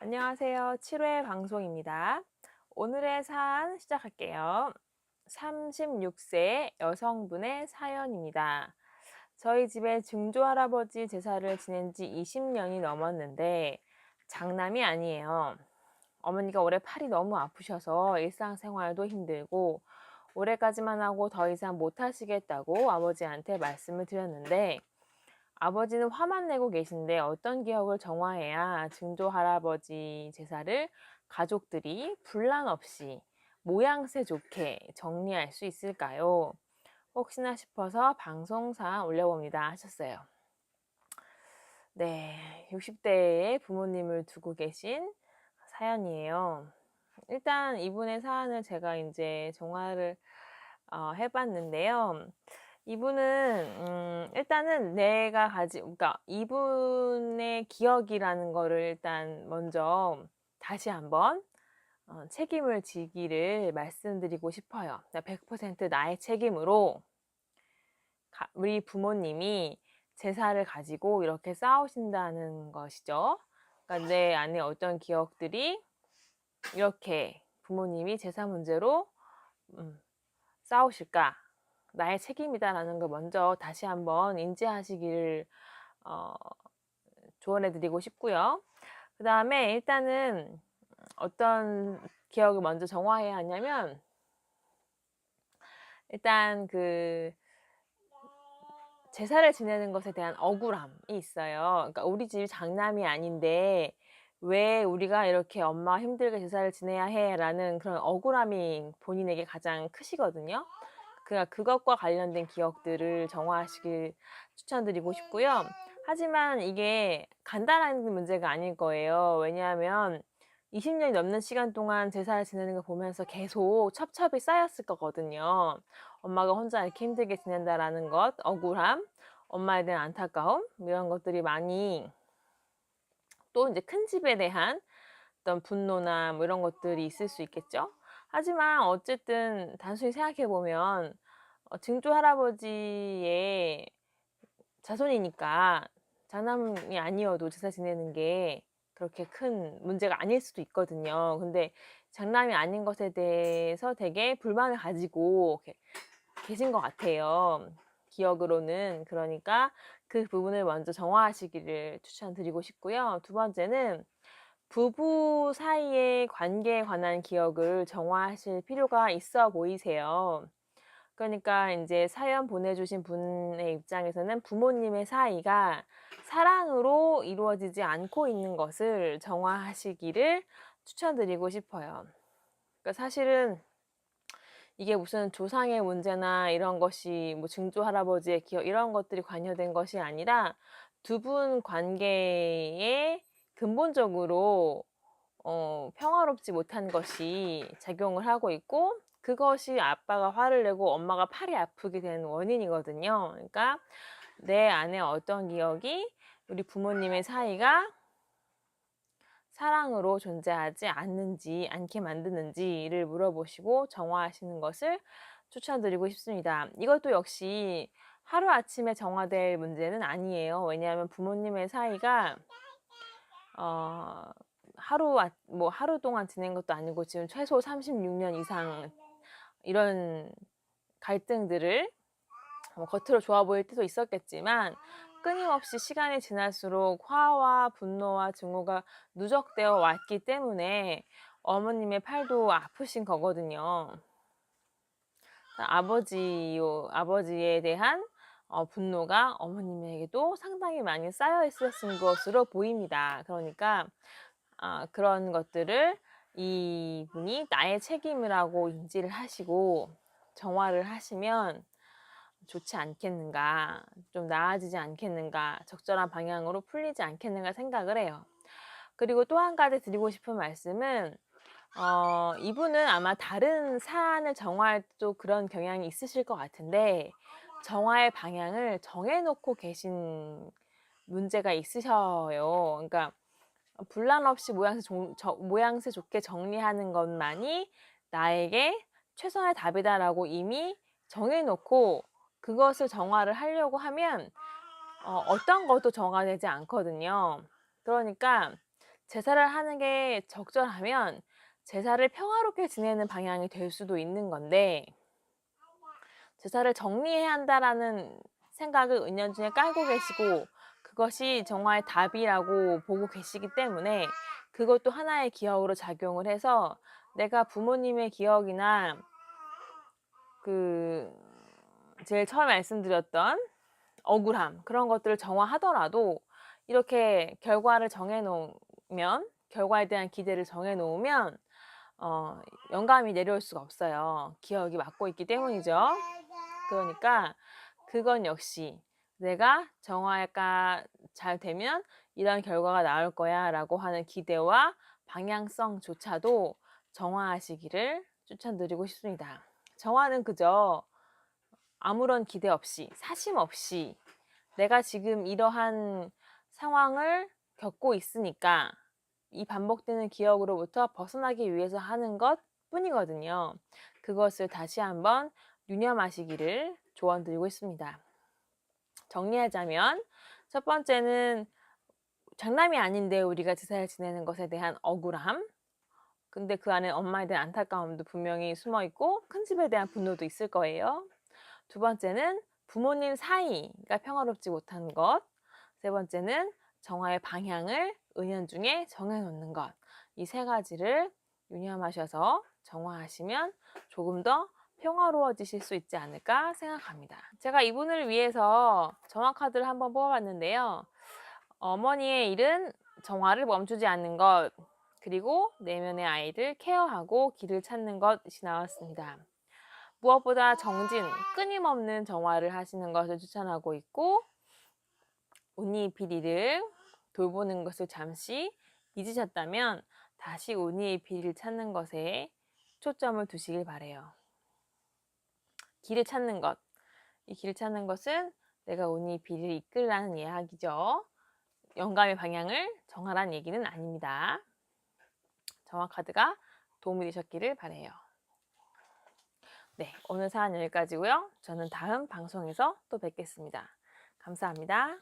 안녕하세요. 7회 방송입니다. 오늘의 사안 시작할게요. 36세 여성분의 사연입니다. 저희 집에 증조할아버지 제사를 지낸 지 20년이 넘었는데 장남이 아니에요. 어머니가 올해 팔이 너무 아프셔서 일상생활도 힘들고 올해까지만 하고 더 이상 못 하시겠다고 아버지한테 말씀을 드렸는데 아버지는 화만 내고 계신데 어떤 기억을 정화해야 증조 할아버지 제사를 가족들이 분란 없이 모양새 좋게 정리할 수 있을까요? 혹시나 싶어서 방송사 올려봅니다 하셨어요. 네, 60대의 부모님을 두고 계신 사연이에요. 일단 이분의 사연을 제가 이제 정화를 해봤는데요. 이분은 일단은 그러니까 이분의 기억이라는 거를 일단 먼저 다시 한번 책임을 지기를 말씀드리고 싶어요. 100% 나의 책임으로 우리 부모님이 제사를 가지고 이렇게 싸우신다는 것이죠. 그러니까 내 안에 어떤 기억들이 이렇게 부모님이 제사 문제로 싸우실까? 나의 책임이다라는 걸 먼저 다시 한번 인지하시기를 어, 조언해 드리고 싶고요. 그 다음에 일단은 어떤 기억을 먼저 정화해야 하냐면 일단 그 제사를 지내는 것에 대한 억울함이 있어요. 그러니까 우리 집이 장남이 아닌데 왜 우리가 이렇게 엄마 힘들게 제사를 지내야 해라는 그런 억울함이 본인에게 가장 크시거든요. 그것과 관련된 기억들을 정화하시길 추천드리고 싶고요. 하지만 이게 간단한 문제가 아닐 거예요. 왜냐하면 20년이 넘는 시간 동안 제사를 지내는 걸 보면서 계속 첩첩이 쌓였을 거거든요. 엄마가 혼자 이렇게 힘들게 지낸다라는 것, 억울함, 엄마에 대한 안타까움, 이런 것들이 많이 또 이제 큰 집에 대한 어떤 분노나 뭐 이런 것들이 있을 수 있겠죠. 하지만 어쨌든 단순히 생각해 보면 증조 할아버지의 자손이니까 장남이 아니어도 제사 지내는 게 그렇게 큰 문제가 아닐 수도 있거든요. 근데 장남이 아닌 것에 대해서 되게 불만을 가지고 계신 것 같아요. 기억으로는. 그러니까 그 부분을 먼저 정화하시기를 추천드리고 싶고요. 두 번째는 부부 사이의 관계에 관한 기억을 정화하실 필요가 있어 보이세요. 그러니까 이제 사연 보내주신 분의 입장에서는 부모님의 사이가 사랑으로 이루어지지 않고 있는 것을 정화하시기를 추천드리고 싶어요. 그러니까 사실은 이게 무슨 조상의 문제나 이런 것이 뭐 증조 할아버지의 기억 이런 것들이 관여된 것이 아니라 두 분 관계에 근본적으로 평화롭지 못한 것이 작용을 하고 있고 그것이 아빠가 화를 내고 엄마가 팔이 아프게 된 원인이거든요. 그러니까 내 안에 어떤 기억이 우리 부모님의 사이가 사랑으로 존재하지 않게 만드는지를 물어보시고 정화하시는 것을 추천드리고 싶습니다. 이것도 역시 하루아침에 정화될 문제는 아니에요. 왜냐하면 부모님의 사이가 하루 동안 지낸 것도 아니고 지금 최소 36년 이상 이런 갈등들을 겉으로 좋아 보일 때도 있었겠지만 끊임없이 시간이 지날수록 화와 분노와 증오가 누적되어 왔기 때문에 어머님의 팔도 아프신 거거든요. 아버지에 대한 분노가 어머님에게도 상당히 많이 쌓여 있었을 것으로 보입니다. 그러니까 그런 것들을 이분이 나의 책임이라고 인지를 하시고 정화를 하시면 좋지 않겠는가, 좀 나아지지 않겠는가, 적절한 방향으로 풀리지 않겠는가 생각을 해요. 그리고 또 한 가지 드리고 싶은 말씀은 이분은 아마 다른 사안을 정화할 때도 그런 경향이 있으실 것 같은데 정화의 방향을 정해놓고 계신 문제가 있으셔요. 그러니까 분란 없이 모양새 좋게 정리하는 것만이 나에게 최선의 답이다라고 이미 정해놓고 그것을 정화를 하려고 하면 어떤 것도 정화되지 않거든요. 그러니까 제사를 하는 게 적절하면 제사를 평화롭게 지내는 방향이 될 수도 있는 건데, 제사를 정리해야 한다라는 생각을 은연중에 깔고 계시고 그것이 정말 답이라고 보고 계시기 때문에 그것도 하나의 기억으로 작용을 해서 내가 부모님의 기억이나 그 제일 처음에 말씀드렸던 억울함 그런 것들을 정화하더라도 이렇게 결과를 정해 놓으면, 결과에 대한 기대를 정해 놓으면 영감이 내려올 수가 없어요. 기억이 막고 있기 때문이죠. 그러니까 그건 역시 '내가 정화가 잘 되면 이런 결과가 나올 거야.'라고 하는 기대와 방향성조차도 정화하시기를 추천드리고 싶습니다. 정화는 그저 아무런 기대 없이, 사심 없이 내가 지금 이러한 상황을 겪고 있으니까 이 반복되는 기억으로부터 벗어나기 위해서 하는 것뿐이거든요. 그것을 다시 한번 유념하시기를 조언드리고 있습니다. 정리하자면 첫 번째는 장남이 아닌데 우리가 제사를 지내는 것에 대한 억울함, 근데 그 안에 엄마에 대한 안타까움도 분명히 숨어 있고 큰 집에 대한 분노도 있을 거예요. 두 번째는 부모님 사이가 평화롭지 못한 것. 세 번째는 정화의 방향을 은연중에 정해놓는 것. 이 세 가지를 유념하셔서 정화하시면 조금 더 평화로워지실 수 있지 않을까 생각합니다. 제가 이분을 위해서 정화 카드를 한번 뽑아봤는데요. 어머니의 일은 정화를 멈추지 않는 것, 그리고 내면의 아이들 케어하고 길을 찾는 것이 나왔습니다. 무엇보다 정진, 끊임없는 정화를 하시는 것을 추천하고 있고, 운이 비리를 돌보는 것을 잠시 잊으셨다면 다시 운이 비리를 찾는 것에 초점을 두시길 바래요. 길을 찾는 것, 이 길을 찾는 것은 내가 운이 비리를 이끌라는 이야기죠. 영감의 방향을 정하라는 얘기는 아닙니다. 정화 카드가 도움이 되셨기를 바래요. 네, 오늘 사연 여기까지고요. 저는 다음 방송에서 또 뵙겠습니다. 감사합니다.